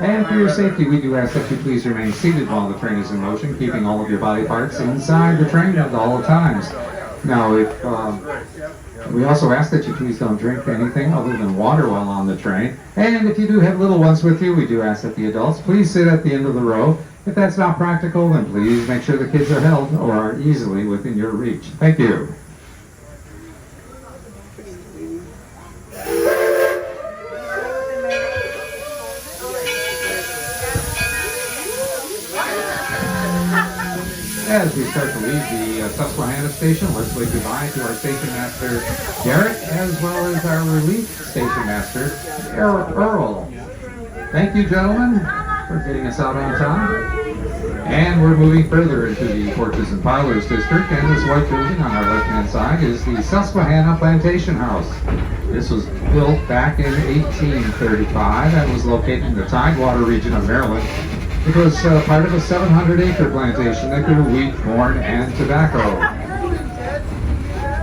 And for your safety, we do ask that you please remain seated while the train is in motion, keeping all of your body parts inside the train at all times. Now, we also ask that you please don't drink anything other than water while on the train. And if you do have little ones with you, we do ask that the adults please sit at the end of the row. If that's not practical, then please make sure the kids are held or are easily within your reach. Thank you. As we start to leave the Susquehanna station, let's wave goodbye to our station master, Garrett, as well as our relief station master, Earl. Thank you, gentlemen, for getting us out on time. And we're moving further into the Porches and Parlors district, and this white building on our left-hand side is the Susquehanna Plantation House. This was built back in 1835 and was located in the Tidewater region of Maryland. It was part of a 700-acre plantation that grew wheat, corn, and tobacco.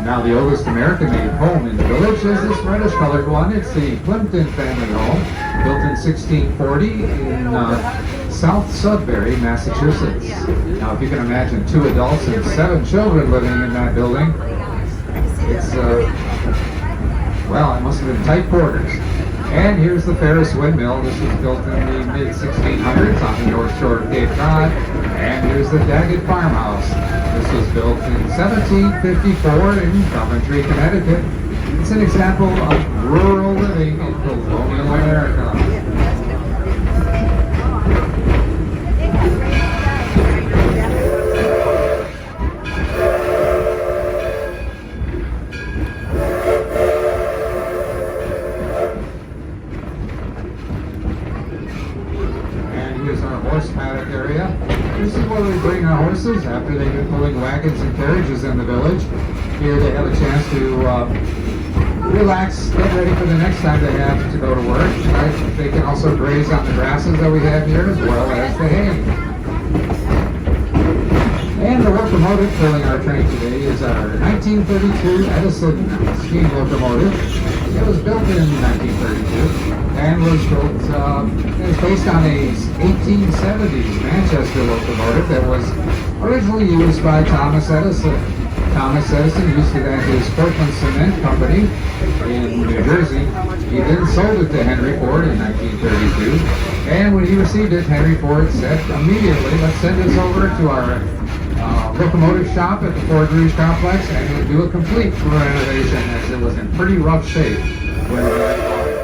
Now, the oldest American-made home in the village is this reddish-colored one. It's the Plimpton family home, built in 1640 in South Sudbury, Massachusetts. Now, if you can imagine 2 adults and 7 children living in that building, it's, well, it must have been tight quarters. And here's the Ferris windmill. This was built in the mid-1600s on the north shore of Cape Cod. And here's the Daggett farmhouse. This was built in 1754 in Coventry, Connecticut. It's an example of rural living in colonial America. Horse paddock area. This is where we bring our horses after they've been pulling wagons and carriages in the village. Here they have a chance to relax, get ready for the next time they have to go to work. They can also graze on the grasses that we have here as well as the hay. And the locomotive pulling our train today is our 1932 Edison steam locomotive. It was built in 1932 and was built, it was based on a 1870s Manchester locomotive that was originally used by Thomas Edison. Thomas Edison used it at his Portland Cement Company in New Jersey. He then sold it to Henry Ford in 1932. And when he received it, Henry Ford said immediately, let's send this over to our locomotive shop at the Ford Rouge Complex and we'll do a complete renovation as it was in pretty rough shape when we bought it.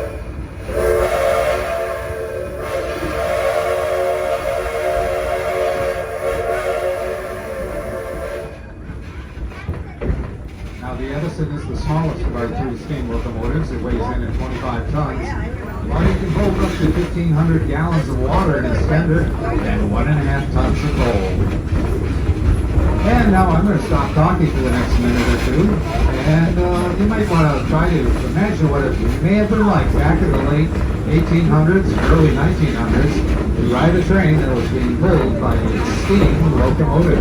Now the Edison is the smallest of our 2 steam locomotives. It weighs in at 25 tons. But it can hold up to 1,500 gallons of water in its fender and 1.5 tons of coal. And now I'm going to stop talking for the next minute or 2, and you might want to try to imagine what it may have been like back in the late 1800s, early 1900s, to ride a train that was being pulled by a steam locomotive.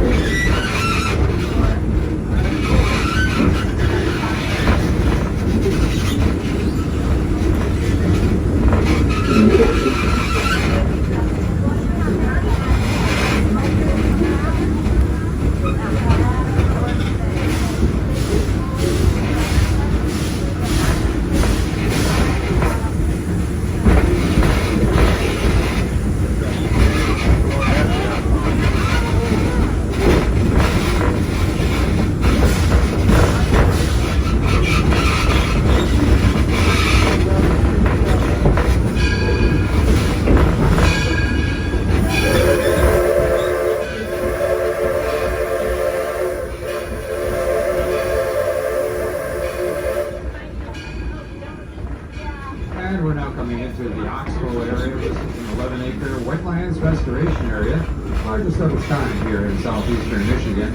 And we're now coming into the Oxbow area. This is an 11-acre wetlands restoration area, largest of its kind here in southeastern Michigan.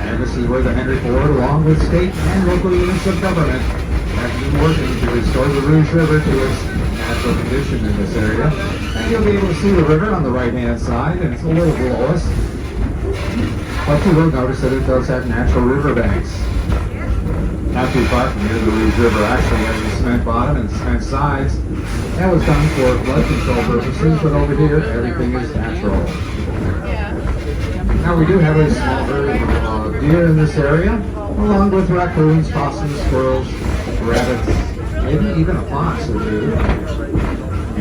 And this is where the Henry Ford, along with state and local units of government, have been working to restore the Rouge River to its natural condition in this area. And you'll be able to see the river on the right-hand side, and it's a little below us. But you will notice that it does have natural river banks. Not too far from here, the Rouge River actually has a cement bottom and cement sides. That was done for blood control purposes, but over here, everything is natural. Now we do have a small herd of deer in this area, along with raccoons, possums, squirrels, rabbits, maybe even a fox or two.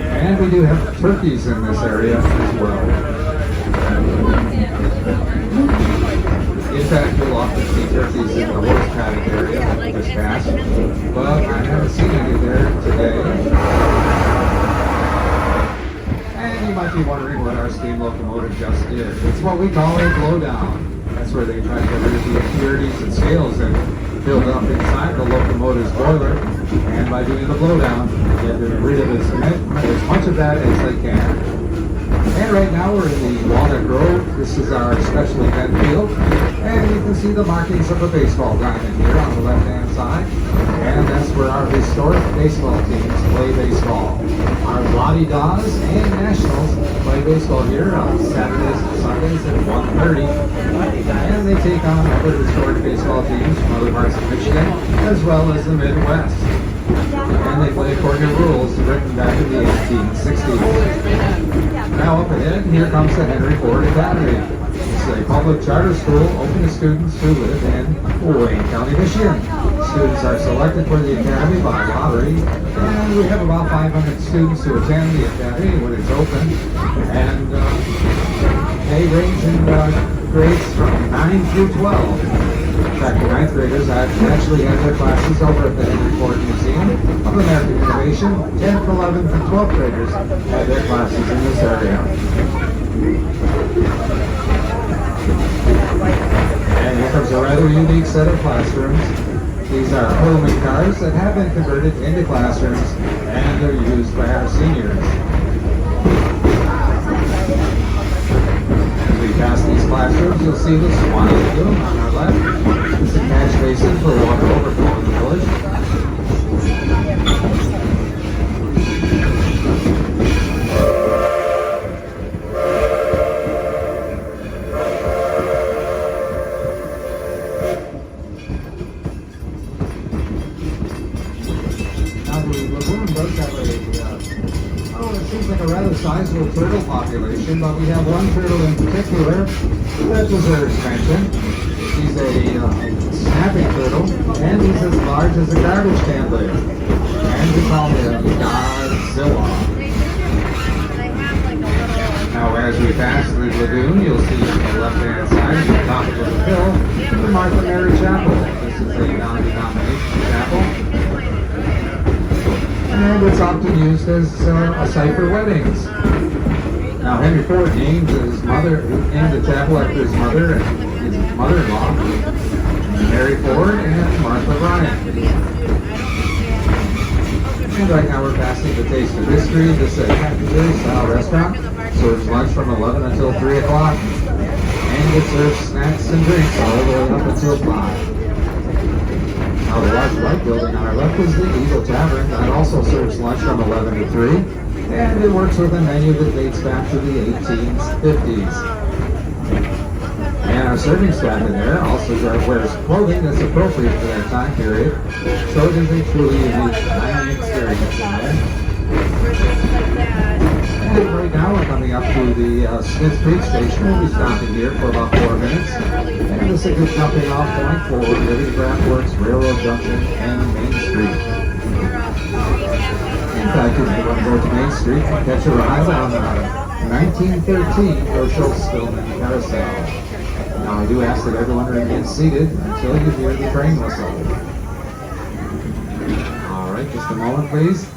And we do have turkeys in this area as well. In fact, you'll often see turkeys in the horse paddock area this past, but I haven't seen any there today. And you might be wondering what our steam locomotive just did. It's what we call a blowdown. That's where they try to get rid of the impurities and scales that build up inside the locomotive's boiler. And by doing the blowdown, they get rid of as much of that as they can. And right now we're in the Walnut Grove. This is our special event field. And you can see the markings of a baseball diamond here on the left-hand side. And that's where our historic baseball teams play baseball. Our Lottie-Daws and Nationals play baseball here on Saturdays and Sundays at 1:30. And they take on other historic baseball teams from other parts of Michigan, as well as the Midwest. And they play according to rules written back in the 1860s. Now up ahead, here comes the Henry Ford Academy. It's a public charter school open to students who live in Wayne County, Michigan. Students are selected for the academy by lottery, and we have about 500 students who attend the academy when it's open. And they range in grades from 9 through 12. In fact, the 9th graders actually had their classes over at the Henry Ford Museum of American Innovation. 10th, 11th, and 12th graders had their classes in this area. And here comes a rather unique set of classrooms. These are Pullman cars that have been converted into classrooms, and they're used by our seniors. As we pass these classrooms, you'll see the Swan Lagoon on our left. It's a catch basin for water overflowing the village. Now the lagoon does have it seems like a rather sizable turtle population, but we have one turtle in particular that deserves mention. He's a snapping turtle, and he's as large as a garbage can lid. And we call him Godzilla. Now as we pass the lagoon, you'll see on the left-hand side, at the top of the hill, the Martha Mary Chapel. This is a non-denominational chapel. And it's often used as a site for weddings. Now Henry Ford named the chapel after his mother and his mother-in-law, Mary Ford and Martha Ryan. And right now we're passing the Taste of History. This is a cafeteria-style restaurant. Serves lunch from 11 until 3 o'clock. And it serves snacks and drinks all the way up until 5. Now the large white building on our left is the Eagle Tavern. That also serves lunch from 11 to 3. And it works with a menu that dates back to the 1850s. And our serving staff in there also wears clothing that's appropriate for that time period. So it is a truly unique dining experience in there. And right now we're coming up to the Smith Creek Station. We'll be stopping here for about 4 minutes. And this is a good jumping off point for Liberty Craft Works, Railroad Junction, and Main Street. In fact, if you want to go to Main Street, catch a ride on 1913 Herschel Stillman Carousel. Now I do ask that everyone remain seated until you hear the train whistle. All right, just a moment, please.